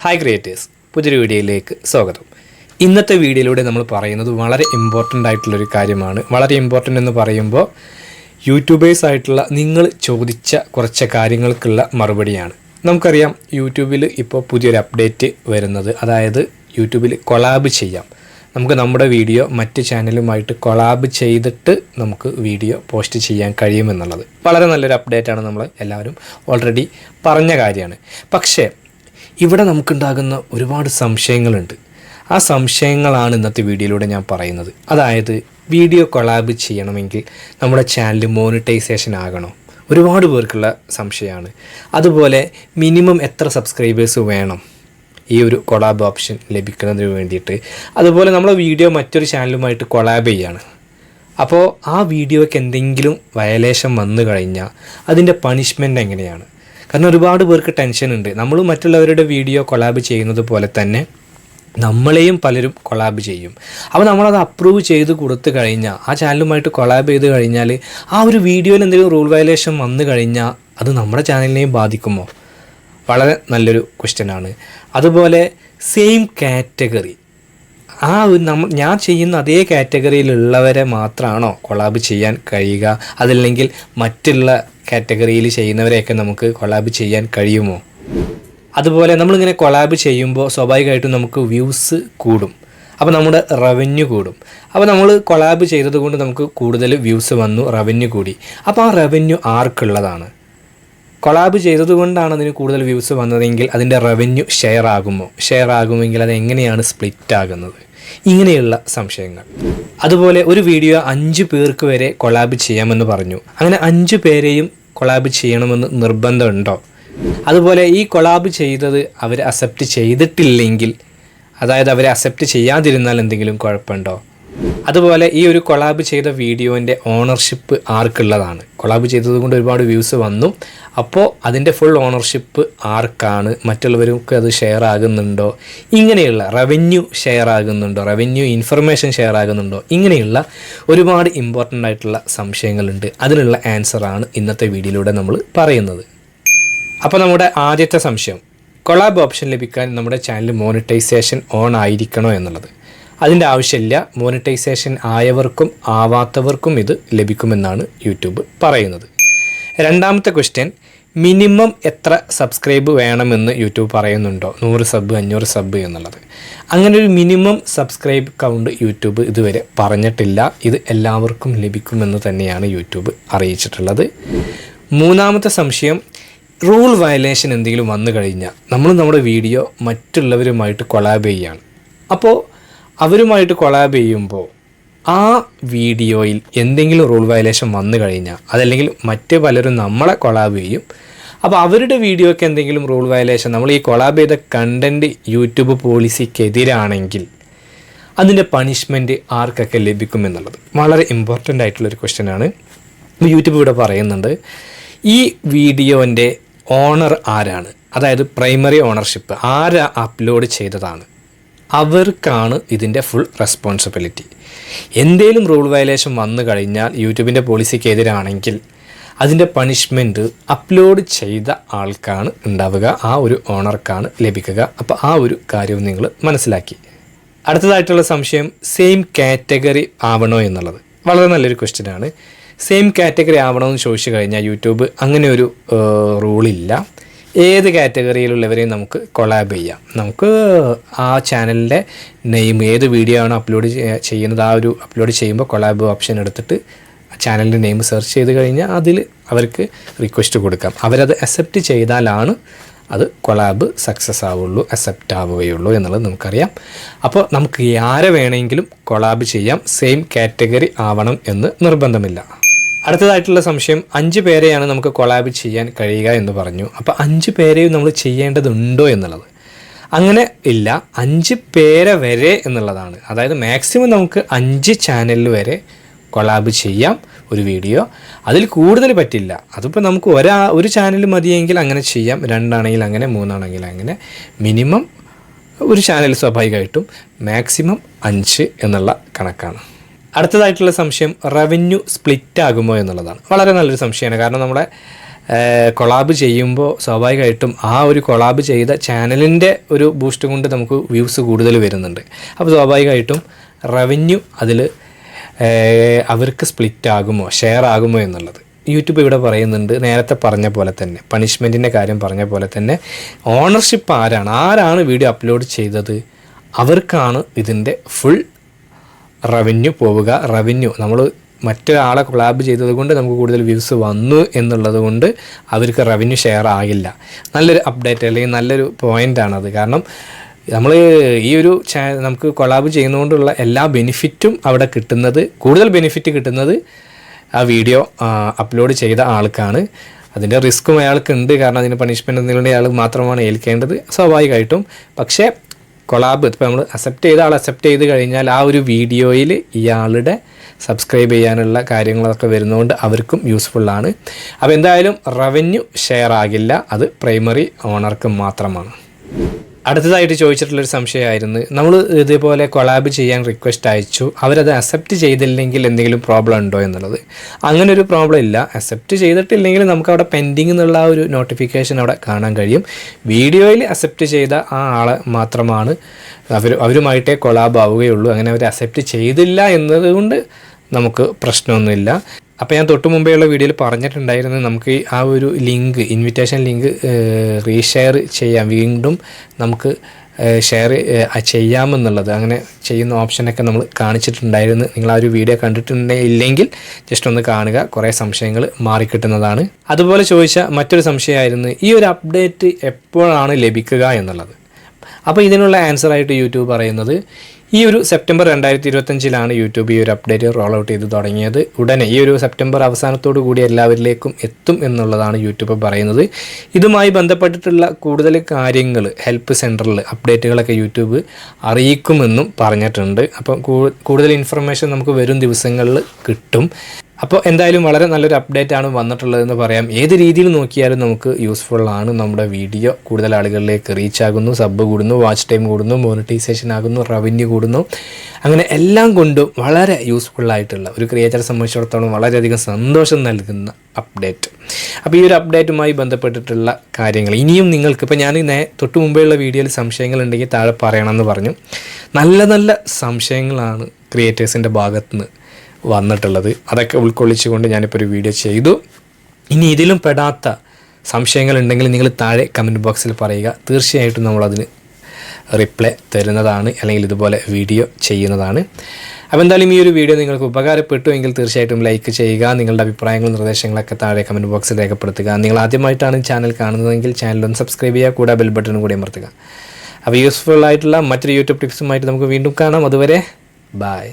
Hi creators, പുതിയൊരു വീഡിയോയിലേക്ക് സ്വാഗതം. ഇന്നത്തെ വീഡിയോയിലൂടെ നമ്മൾ പറയുന്നത് വളരെ ഇമ്പോർട്ടൻ്റ് ആയിട്ടുള്ളൊരു കാര്യമാണ്. വളരെ ഇമ്പോർട്ടൻ്റ് എന്ന് പറയുമ്പോൾ യൂട്യൂബേഴ്സ് ആയിട്ടുള്ള നിങ്ങൾ ചോദിച്ച കുറച്ച് കാര്യങ്ങൾക്കുള്ള മറുപടിയാണ്. നമുക്കറിയാം യൂട്യൂബിൽ ഇപ്പോൾ പുതിയൊരു അപ്ഡേറ്റ് വരുന്നത്, അതായത് യൂട്യൂബിൽ കൊളാബ് ചെയ്യാം. നമുക്ക് നമ്മുടെ വീഡിയോ മറ്റ് ചാനലുമായിട്ട് കൊളാബ് ചെയ്തിട്ട് നമുക്ക് വീഡിയോ പോസ്റ്റ് ചെയ്യാൻ കഴിയുമെന്നുള്ളത് വളരെ നല്ലൊരു അപ്ഡേറ്റാണ്. നമ്മൾ എല്ലാവരും ഓൾറെഡി പറഞ്ഞ കാര്യമാണ്. പക്ഷേ ഇവിടെ നമുക്കുണ്ടാകുന്ന ഒരുപാട് സംശയങ്ങളുണ്ട്. ആ സംശയങ്ങളാണ് ഇന്നത്തെ വീഡിയോയിലൂടെ ഞാൻ പറയുന്നത്. അതായത് വീഡിയോ കൊളാബ് ചെയ്യണമെങ്കിൽ നമ്മുടെ ചാനൽ മോണിറ്റൈസേഷൻ ആകണോ? ഒരുപാട് പേർക്കുള്ള സംശയമാണ്. അതുപോലെ മിനിമം എത്ര സബ്സ്ക്രൈബേഴ്സ് വേണം ഈ ഒരു കൊളാബ് ഓപ്ഷൻ ലഭിക്കുന്നതിന് വേണ്ടിയിട്ട്? അതുപോലെ നമ്മളെ വീഡിയോ മറ്റൊരു ചാനലുമായിട്ട് കൊളാബ് ചെയ്യാണ്. അപ്പോൾ ആ വീഡിയോയ്ക്ക് എന്തെങ്കിലും വയലേഷൻ വന്നു കഴിഞ്ഞാൽ അതിൻ്റെ പണിഷ്മെൻറ്റ് എങ്ങനെയാണ്? കാരണം ഒരുപാട് പേർക്ക് ടെൻഷൻ ഉണ്ട്. നമ്മൾ മറ്റുള്ളവരുടെ വീഡിയോ കൊളാബ് ചെയ്യുന്നത് പോലെ തന്നെ നമ്മളെയും പലരും കൊളാബ് ചെയ്യും. അപ്പോൾ നമ്മളത് അപ്രൂവ് ചെയ്ത് കൊടുത്തു കഴിഞ്ഞാൽ, ആ ചാനലുമായിട്ട് കൊളാബ് ചെയ്ത് കഴിഞ്ഞാൽ ആ ഒരു വീഡിയോയിൽ എന്തെങ്കിലും റൂൾ വയലേഷൻ വന്നു കഴിഞ്ഞാൽ അത് നമ്മുടെ ചാനലിനെയും ബാധിക്കുമോ? വളരെ നല്ലൊരു ക്വസ്റ്റ്യനാണ്. അതുപോലെ സെയിം കാറ്റഗറി, ഞാൻ ചെയ്യുന്ന അതേ കാറ്റഗറിയിലുള്ളവരെ മാത്രമാണോ കൊളാബ് ചെയ്യാൻ കഴിയുക? അതല്ലെങ്കിൽ മറ്റുള്ള കാറ്റഗറിയിൽ ചെയ്യുന്നവരെയൊക്കെ നമുക്ക് കൊളാബ് ചെയ്യാൻ കഴിയുമോ? അതുപോലെ നമ്മളിങ്ങനെ കൊളാബ് ചെയ്യുമ്പോൾ സ്വാഭാവികമായിട്ടും നമുക്ക് വ്യൂസ് കൂടും, അപ്പോൾ നമ്മുടെ റവന്യൂ കൂടും. അപ്പോൾ നമ്മൾ കൊളാബ് ചെയ്തത് കൊണ്ട് നമുക്ക് കൂടുതൽ വ്യൂസ് വന്നു, റവന്യൂ കൂടി. അപ്പോൾ ആ റവന്യൂ ആർക്കുള്ളതാണ്? കൊളാബ് ചെയ്തതുകൊണ്ടാണ് അതിന് കൂടുതൽ വ്യൂസ് വന്നതെങ്കിൽ അതിൻ്റെ റവന്യൂ ഷെയർ ആകുമെങ്കിൽ അത് എങ്ങനെയാണ് സ്പ്ലിറ്റ് ആകുന്നത്? ഇങ്ങനെയുള്ള സംശയങ്ങൾ. അതുപോലെ ഒരു വീഡിയോ 5 പേർക്ക് വരെ കൊളാബ് ചെയ്യാമെന്ന് പറഞ്ഞു. അങ്ങനെ 5 പേരെയും കൊളാബ് ചെയ്യണമെന്ന് നിർബന്ധമുണ്ടോ? അതുപോലെ ഈ കൊളാബ് ചെയ്തത് അവർ അക്സെപ്റ്റ് ചെയ്തിട്ടില്ലെങ്കിൽ, അതായത് അവരെ അക്സെപ്റ്റ് ചെയ്യാതിരുന്നാൽ എന്തെങ്കിലും കുഴപ്പമുണ്ടോ? അതുപോലെ ഈ ഒരു കൊളാബ് ചെയ്ത വീഡിയോൻ്റെ ഓണർഷിപ്പ് ആർക്കുള്ളതാണ്? കൊളാബ് ചെയ്തതുകൊണ്ട് ഒരുപാട് വ്യൂസ് വന്നു, അപ്പോൾ അതിൻ്റെ ഫുൾ ഓണർഷിപ്പ് ആർക്കാണ്? മറ്റുള്ളവർക്ക് അത് ഷെയർ ആകുന്നുണ്ടോ? ഇങ്ങനെയുള്ള റവന്യൂ ഷെയർ ആകുന്നുണ്ടോ? റവന്യൂ ഇൻഫർമേഷൻ ഷെയർ ആകുന്നുണ്ടോ? ഇങ്ങനെയുള്ള ഒരുപാട് ഇമ്പോർട്ടൻ്റ് ആയിട്ടുള്ള സംശയങ്ങളുണ്ട്. അതിനുള്ള ആൻസറാണ് ഇന്നത്തെ വീഡിയോയിലൂടെ നമ്മൾ പറയുന്നത്. അപ്പോൾ നമ്മുടെ ആദ്യത്തെ സംശയം, കൊളാബ് ഓപ്ഷൻ ലഭിക്കാൻ നമ്മുടെ ചാനൽ മോണിറ്റൈസേഷൻ ഓൺ ആയിരിക്കണോ എന്നുള്ളത്. അതിൻ്റെ ആവശ്യമില്ല. മോണിറ്റൈസേഷൻ ആയവർക്കും ആവാത്തവർക്കും ഇത് ലഭിക്കുമെന്നാണ് യൂട്യൂബ് പറയുന്നത്. രണ്ടാമത്തെ ക്വസ്റ്റ്യൻ, മിനിമം എത്ര സബ്സ്ക്രൈബ് വേണമെന്ന് യൂട്യൂബ് പറയുന്നുണ്ടോ? 100 സബ്, 500 സബ് എന്നുള്ളത്. അങ്ങനെ ഒരു മിനിമം സബ്സ്ക്രൈബ് കൗണ്ട് യൂട്യൂബ് ഇതുവരെ പറഞ്ഞിട്ടില്ല. ഇത് എല്ലാവർക്കും ലഭിക്കുമെന്ന് തന്നെയാണ് യൂട്യൂബ് അറിയിച്ചിട്ടുള്ളത്. മൂന്നാമത്തെ സംശയം, റൂൾ വയലേഷൻ എന്തെങ്കിലും വന്നു കഴിഞ്ഞാൽ നമ്മൾ നമ്മുടെ വീഡിയോ മറ്റുള്ളവരുമായിട്ട് കൊളാബ് ചെയ്യുകയാണ്. അപ്പോൾ അവരുമായിട്ട് കൊളാബ് ചെയ്യുമ്പോൾ ആ വീഡിയോയിൽ എന്തെങ്കിലും റൂൾ വയലേഷൻ വന്നു കഴിഞ്ഞാൽ, അതല്ലെങ്കിൽ മറ്റ് പലരും നമ്മളെ കൊളാബ് ചെയ്യും. അപ്പോൾ അവരുടെ വീഡിയോയ്ക്ക് എന്തെങ്കിലും റൂൾ വയലേഷൻ, നമ്മൾ ഈ കൊളാബ് ചെയ്ത കണ്ടൻറ്റ് യൂട്യൂബ് പോളിസിക്കെതിരാണെങ്കിൽ അതിൻ്റെ പണിഷ്മെൻറ്റ് ആർക്കൊക്കെ ലഭിക്കുമെന്നുള്ളത് വളരെ ഇമ്പോർട്ടൻ്റ് ആയിട്ടുള്ളൊരു ക്വസ്റ്റ്യനാണ്. യൂട്യൂബ് ഇവിടെ പറയുന്നുണ്ട്, ഈ വീഡിയോൻ്റെ ഓണർ ആരാണ്? അതായത് പ്രൈമറി ഓണർഷിപ്പ് ആരാ അപ്ലോഡ് ചെയ്തതാണ്, അവർക്കാണ് ഇതിൻ്റെ ഫുൾ റെസ്പോൺസിബിലിറ്റി. എന്തെങ്കിലും റൂൾ വയലേഷൻ വന്നു കഴിഞ്ഞാൽ യൂട്യൂബിൻ്റെ പോളിസിക്കെതിരാണെങ്കിൽ അതിൻ്റെ പണിഷ്മെൻറ്റ് അപ്ലോഡ് ചെയ്ത ആൾക്കാണ് ഉണ്ടാവുക, ആ ഒരു ഓണർക്കാണ് ലഭിക്കുക. അപ്പോൾ ആ ഒരു കാര്യവും നിങ്ങൾ മനസ്സിലാക്കി. അടുത്തതായിട്ടുള്ള സംശയം, സെയിം കാറ്റഗറി ആവണോ എന്നുള്ളത്. വളരെ നല്ലൊരു ക്വസ്റ്റ്യനാണ്. സെയിം കാറ്റഗറി ആവണമെന്ന് ചോദിച്ചു കഴിഞ്ഞാൽ യൂട്യൂബ് അങ്ങനെ ഒരു റൂളില്ല. ഏത് കാറ്റഗറിയിലുള്ളവരെയും നമുക്ക് കൊളാബ് ചെയ്യാം. നമുക്ക് ആ ചാനലിൻ്റെ നെയിം, ഏത് വീഡിയോ ആണോ അപ്ലോഡ് ചെയ്യുന്നത്, ആ ഒരു അപ്ലോഡ് ചെയ്യുമ്പോൾ കൊളാബ് ഓപ്ഷൻ എടുത്തിട്ട് ചാനലിൻ്റെ നെയിം സെർച്ച് ചെയ്ത് കഴിഞ്ഞാൽ അതിൽ അവർക്ക് റിക്വസ്റ്റ് കൊടുക്കാം. അവരത് അക്സെപ്റ്റ് ചെയ്താലാണ് അത് കൊളാബ് സക്സസ് ആവുള്ളൂ, അക്സെപ്റ്റ് ആവുകയുള്ളൂ എന്നുള്ളത് നമുക്കറിയാം. അപ്പോൾ നമുക്ക് ആരെ വേണമെങ്കിലും കൊളാബ് ചെയ്യാം, സെയിം കാറ്റഗറി ആവണം എന്ന് നിർബന്ധമില്ല. അടുത്തതായിട്ടുള്ള സംശയം, 5 പേരെയാണ് നമുക്ക് കൊളാബ് ചെയ്യാൻ കഴിയുക എന്ന് പറഞ്ഞു. അപ്പോൾ 5 പേരെയും നമ്മൾ ചെയ്യേണ്ടതുണ്ടോ എന്നുള്ളത്. അങ്ങനെ ഇല്ല, 5 പേരെ വരെ എന്നുള്ളതാണ്. അതായത് മാക്സിമം നമുക്ക് 5 ചാനലിൽ വരെ കൊളാബ് ചെയ്യാം ഒരു വീഡിയോ. അതിൽ കൂടുതൽ പറ്റില്ല. അതിപ്പോൾ നമുക്ക് ഒരു ചാനൽ മതിയെങ്കിൽ അങ്ങനെ ചെയ്യാം, 2 ആണെങ്കിൽ അങ്ങനെ, 3 ആണെങ്കിൽ അങ്ങനെ. മിനിമം ഒരു ചാനൽ സ്വാഭാവികമായിട്ടും, മാക്സിമം 5 എന്നുള്ള കണക്കാണ്. അടുത്തതായിട്ടുള്ള സംശയം, റവന്യൂ സ്പ്ലിറ്റ് ആകുമോ എന്നുള്ളതാണ്. വളരെ നല്ലൊരു സംശയമാണ്. കാരണം നമ്മുടെ കൊളാബ് ചെയ്യുമ്പോൾ സ്വാഭാവികമായിട്ടും ആ ഒരു കൊളാബ് ചെയ്ത ചാനലിൻ്റെ ഒരു ബൂസ്റ്റ് കൊണ്ട് നമുക്ക് വ്യൂസ് കൂടുതൽ വരുന്നുണ്ട്. അപ്പോൾ സ്വാഭാവികമായിട്ടും റവന്യൂ അതിൽ അവർക്ക് സ്പ്ലിറ്റ് ആകുമോ ഷെയർ ആകുമോ എന്നുള്ളത് യൂട്യൂബ് ഇവിടെ പറയുന്നുണ്ട്. നേരത്തെ പറഞ്ഞ പോലെ തന്നെ പണിഷ്മെൻറ്റിൻ്റെ കാര്യം പറഞ്ഞ പോലെ തന്നെ ഓണർഷിപ്പ് ആരാണ് വീഡിയോ അപ്ലോഡ് ചെയ്തത് അവർക്കാണ് ഇതിൻ്റെ ഫുൾ റവന്യൂ പോവുക. റവന്യൂ നമ്മൾ മറ്റൊരാളെ കൊളാബ് ചെയ്തത് കൊണ്ട് നമുക്ക് കൂടുതൽ വ്യൂസ് വന്നു എന്നുള്ളത് കൊണ്ട് അവർക്ക് റവന്യൂ ഷെയർ ആകില്ല. നല്ലൊരു അപ്ഡേറ്റ് അല്ലെങ്കിൽ നല്ലൊരു പോയിൻ്റാണത്. കാരണം നമ്മൾ ഈ ഒരു നമുക്ക് കൊളാബ് ചെയ്യുന്നതുകൊണ്ടുള്ള എല്ലാ ബെനിഫിറ്റും അവിടെ കിട്ടുന്നത്, കൂടുതൽ ബെനിഫിറ്റ് കിട്ടുന്നത് ആ വീഡിയോ അപ്ലോഡ് ചെയ്ത ആൾക്കാണ്. അതിൻ്റെ റിസ്ക്കും അയാൾക്കുണ്ട്. കാരണം അതിന് പണിഷ്മെൻറ്റ് എന്തെങ്കിലും അയാൾ മാത്രമാണ് ഏൽക്കേണ്ടത് സ്വാഭാവികമായിട്ടും. പക്ഷേ കൊളാബ് ഇപ്പോൾ നമ്മൾ അക്സെപ്റ്റ് ചെയ്ത് കഴിഞ്ഞാൽ ആ ഒരു വീഡിയോയിൽ ഇയാളുടെ സബ്സ്ക്രൈബ് ചെയ്യാനുള്ള കാര്യങ്ങളൊക്കെ വരുന്നതുകൊണ്ട് അവർക്കും യൂസ്ഫുള്ളാണ്. അപ്പോൾ എന്തായാലും റവന്യൂ ഷെയർ ആകില്ല, അത് പ്രൈമറി ഓണർക്ക് മാത്രമാണ്. അടുത്തതായിട്ട് ചോദിച്ചിട്ടുള്ളൊരു സംശയമായിരുന്നു, നമ്മൾ ഇതേപോലെ കൊളാബ് ചെയ്യാൻ റിക്വസ്റ്റ് അയച്ചു, അവരത് അക്സെപ്റ്റ് ചെയ്തില്ലെങ്കിൽ എന്തെങ്കിലും പ്രോബ്ലം ഉണ്ടോ എന്നുള്ളത്. അങ്ങനെ ഒരു പ്രോബ്ലം ഇല്ല. അക്സെപ്റ്റ് ചെയ്തിട്ടില്ലെങ്കിൽ നമുക്ക് അവിടെ പെൻഡിങ് എന്നുള്ള ആ ഒരു നോട്ടിഫിക്കേഷൻ അവിടെ കാണാൻ കഴിയും. വീഡിയോയിൽ അക്സെപ്റ്റ് ചെയ്ത ആ ആളെ മാത്രമാണ് അവരുമായിട്ടേ കൊളാബ് ആവുകയുള്ളൂ. അങ്ങനെ അവർ അക്സെപ്റ്റ് ചെയ്തില്ല എന്നതുകൊണ്ട് നമുക്ക് പ്രശ്നമൊന്നുമില്ല. അപ്പോൾ ഞാൻ തൊട്ട് മുമ്പേയുള്ള വീഡിയോയിൽ പറഞ്ഞിട്ടുണ്ടായിരുന്നു, നമുക്ക് ആ ഒരു ലിങ്ക് ഇൻവിറ്റേഷൻ ലിങ്ക് റീഷെയർ ചെയ്യാം, വീണ്ടും നമുക്ക് ഷെയർ ചെയ്യാമെന്നുള്ളത്. അങ്ങനെ ചെയ്യുന്ന ഓപ്ഷനൊക്കെ നമ്മൾ കാണിച്ചിട്ടുണ്ടായിരുന്നു. നിങ്ങൾ ആ ഒരു വീഡിയോ കണ്ടിട്ടുണ്ടെങ്കിൽ ജസ്റ്റ് ഒന്ന് കാണുക, കുറേ സംശയങ്ങൾ മാറിക്കിട്ടുന്നതാണ്. അതുപോലെ ചോദിച്ച മറ്റൊരു സംശയമായിരുന്നു ഈ ഒരു അപ്ഡേറ്റ് എപ്പോഴാണ് ലഭിക്കുക എന്നുള്ളത്. അപ്പോൾ ഇതിനുള്ള ആൻസറായിട്ട് യൂട്യൂബ് പറയുന്നത് ഈ ഒരു സെപ്റ്റംബർ 2025 യൂട്യൂബ് ഈ ഒരു അപ്ഡേറ്റ് റോൾ ഔട്ട് ചെയ്ത് തുടങ്ങിയത്. ഉടനെ ഈ ഒരു സെപ്റ്റംബർ അവസാനത്തോടു കൂടി എല്ലാവരിലേക്കും എത്തും എന്നുള്ളതാണ് യൂട്യൂബ് പറയുന്നത്. ഇതുമായി ബന്ധപ്പെട്ടിട്ടുള്ള കൂടുതൽ കാര്യങ്ങൾ ഹെൽപ്പ് സെൻറ്ററിൽ അപ്ഡേറ്റുകളൊക്കെ യൂട്യൂബ് അറിയിക്കുമെന്നും പറഞ്ഞിട്ടുണ്ട്. അപ്പം കൂടുതൽ ഇൻഫർമേഷൻ നമുക്ക് വരും ദിവസങ്ങളിൽ കിട്ടും. അപ്പോൾ എന്തായാലും വളരെ നല്ലൊരു അപ്ഡേറ്റ് ആണ് വന്നിട്ടുള്ളതെന്ന് പറയാം. ഏത് രീതിയിൽ നോക്കിയാലും നമുക്ക് യൂസ്ഫുള്ളാണ്. നമ്മുടെ വീഡിയോ കൂടുതൽ ആളുകളിലേക്ക് റീച്ച് ആകുന്നു, സബ് കൂടുന്നു, വാച്ച് ടൈം കൂടുന്നു, മോണിറ്റൈസേഷൻ ആകുന്നു, റവന്യൂ കൂടുന്നു. അങ്ങനെ എല്ലാം കൊണ്ടും വളരെ യൂസ്ഫുള്ളായിട്ടുള്ള ഒരു ക്രിയേറ്ററെ സംബന്ധിച്ചിടത്തോളം വളരെയധികം സന്തോഷം നൽകുന്ന അപ്ഡേറ്റ്. അപ്പോൾ ഈ ഒരു അപ്ഡേറ്റുമായി ബന്ധപ്പെട്ടിട്ടുള്ള കാര്യങ്ങൾ ഇനിയും നിങ്ങൾക്ക്, ഇപ്പോൾ ഞാൻ തൊട്ട് മുമ്പേയുള്ള വീഡിയോയിൽ സംശയങ്ങളുണ്ടെങ്കിൽ താഴെ പറയണമെന്ന് പറഞ്ഞു. നല്ല നല്ല സംശയങ്ങളാണ് ക്രിയേറ്റേഴ്സിൻ്റെ ഭാഗത്തുനിന്ന് വന്നിട്ടുള്ളത്. അതൊക്കെ ഉൾക്കൊള്ളിച്ചുകൊണ്ട് ഞാനിപ്പോൾ ഒരു വീഡിയോ ചെയ്തു. ഇനി ഇതിലും പെടാത്ത സംശയങ്ങളുണ്ടെങ്കിൽ നിങ്ങൾ താഴെ കമൻറ്റ് ബോക്സിൽ പറയുക. തീർച്ചയായിട്ടും നമ്മളതിന് റിപ്ലൈ തരുന്നതാണ്, അല്ലെങ്കിൽ ഇതുപോലെ വീഡിയോ ചെയ്യുന്നതാണ്. അപ്പോൾ എന്തായാലും ഈ ഒരു വീഡിയോ നിങ്ങൾക്ക് ഉപകാരപ്പെട്ടു എങ്കിൽ തീർച്ചയായിട്ടും ലൈക്ക് ചെയ്യുക. നിങ്ങളുടെ അഭിപ്രായങ്ങളും നിർദ്ദേശങ്ങളൊക്കെ താഴെ കമൻറ്റ് ബോക്സിൽ രേഖപ്പെടുത്തുക. നിങ്ങൾ ആദ്യമായിട്ടാണ് ചാനൽ കാണുന്നതെങ്കിൽ ചാനലൊന്ന് സബ്സ്ക്രൈബ് ചെയ്യുക, കൂടെ ബെൽ ബട്ടണും കൂടി അമർത്തുക. അപ്പോൾ യൂസ്ഫുൾ ആയിട്ടുള്ള മറ്റൊരു യൂട്യൂബ് ടിപ്സുമായിട്ട് നമുക്ക് വീണ്ടും കാണാം. അതുവരെ ബൈ.